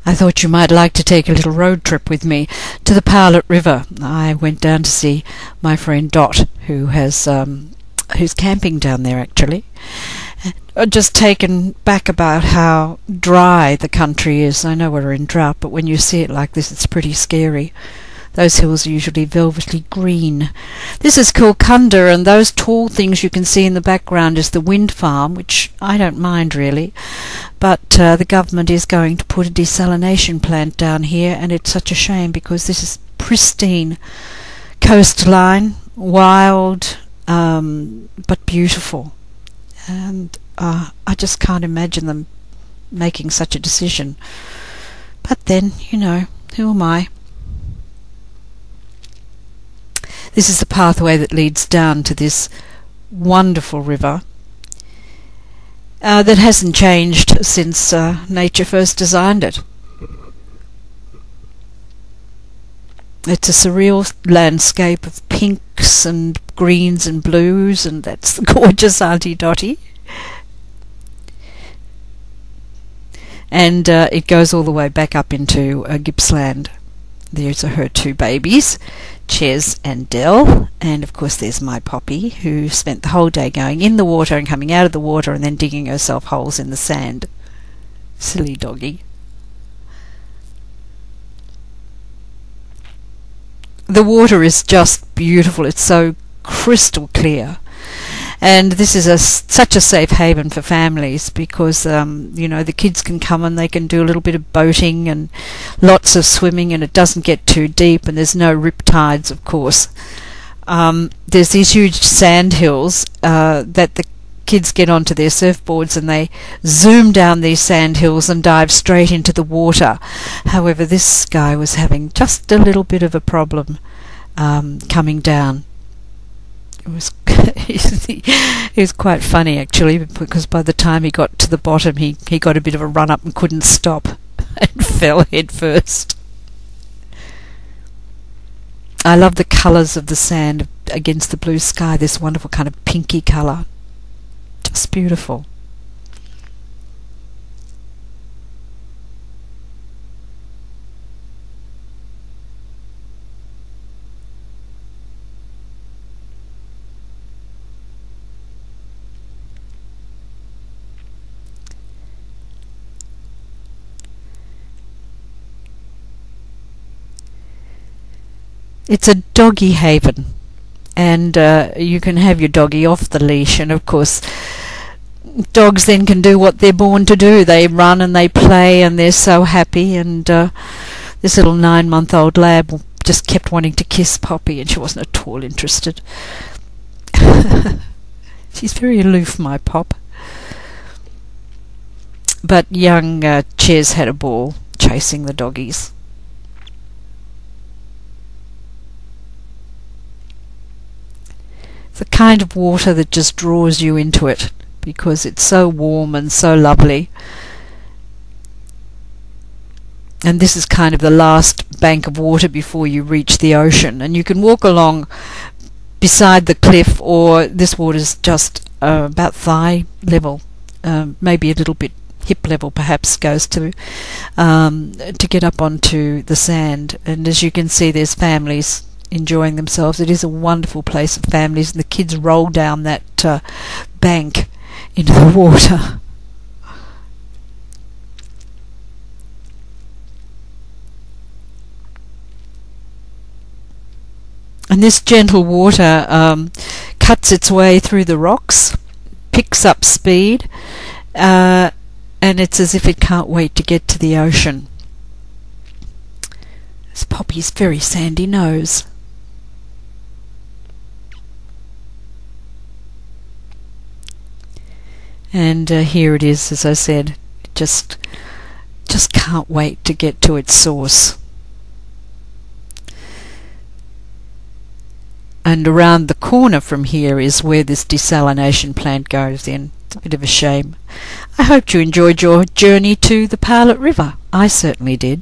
I thought you might like to take a little road trip with me to the Powlett River. I went down to see my friend Dot, who's camping down there actually. Just taken back about how dry the country is. I know we're in drought, but when you see it like this, it's pretty scary. Those hills are usually velvety green. This is Kilcunda, and those tall things you can see in the background is the wind farm, which I don't mind really. But the government is going to put a desalination plant down here, and it's such a shame because this is pristine coastline, wild, but beautiful. And I just can't imagine them making such a decision. But then, you know, who am I? This is the pathway that leads down to this wonderful river that hasn't changed since nature first designed it. It's a surreal landscape of pinks and greens and blues, and that's the gorgeous Auntie Dottie. And it goes all the way back up into Gippsland. There's her two babies, Ches and Dell, and of course there's my Poppy, who spent the whole day going in the water and coming out of the water and then digging herself holes in the sand. Silly doggy. The water is just beautiful. It's so crystal clear. And this is such a safe haven for families because, you know, the kids can come and they can do a little bit of boating and lots of swimming, and it doesn't get too deep, and there's no rip tides, of course. There's these huge sand hills that the kids get onto their surfboards and they zoom down these sand hills and dive straight into the water. However, this guy was having just a little bit of a problem coming down. It was quite funny actually, because by the time he got to the bottom he got a bit of a run up and couldn't stop and fell head first. I love the colours of the sand against the blue sky, this wonderful kind of pinky colour. Just beautiful. It's a doggy haven, and you can have your doggy off the leash, and of course dogs then can do what they're born to do. They run and they play and they're so happy, and this little 9-month-old lab just kept wanting to kiss Poppy, and she wasn't at all interested. She's very aloof, my Pop. But young Ches had a ball chasing the doggies. The kind of water that just draws you into it because it's so warm and so lovely. And this is kind of the last bank of water before you reach the ocean, and you can walk along beside the cliff, or this water's just about thigh level, maybe a little bit hip level perhaps goes to get up onto the sand. And as you can see, there's families enjoying themselves. It is a wonderful place of families, and the kids roll down that bank into the water. And this gentle water cuts its way through the rocks, picks up speed, and it's as if it can't wait to get to the ocean. It's Poppy's very sandy nose. And here it is, as I said, just can't wait to get to its source. And around the corner from here is where this desalination plant goes in. It's a bit of a shame. I hope you enjoyed your journey to the Powlett River. I certainly did.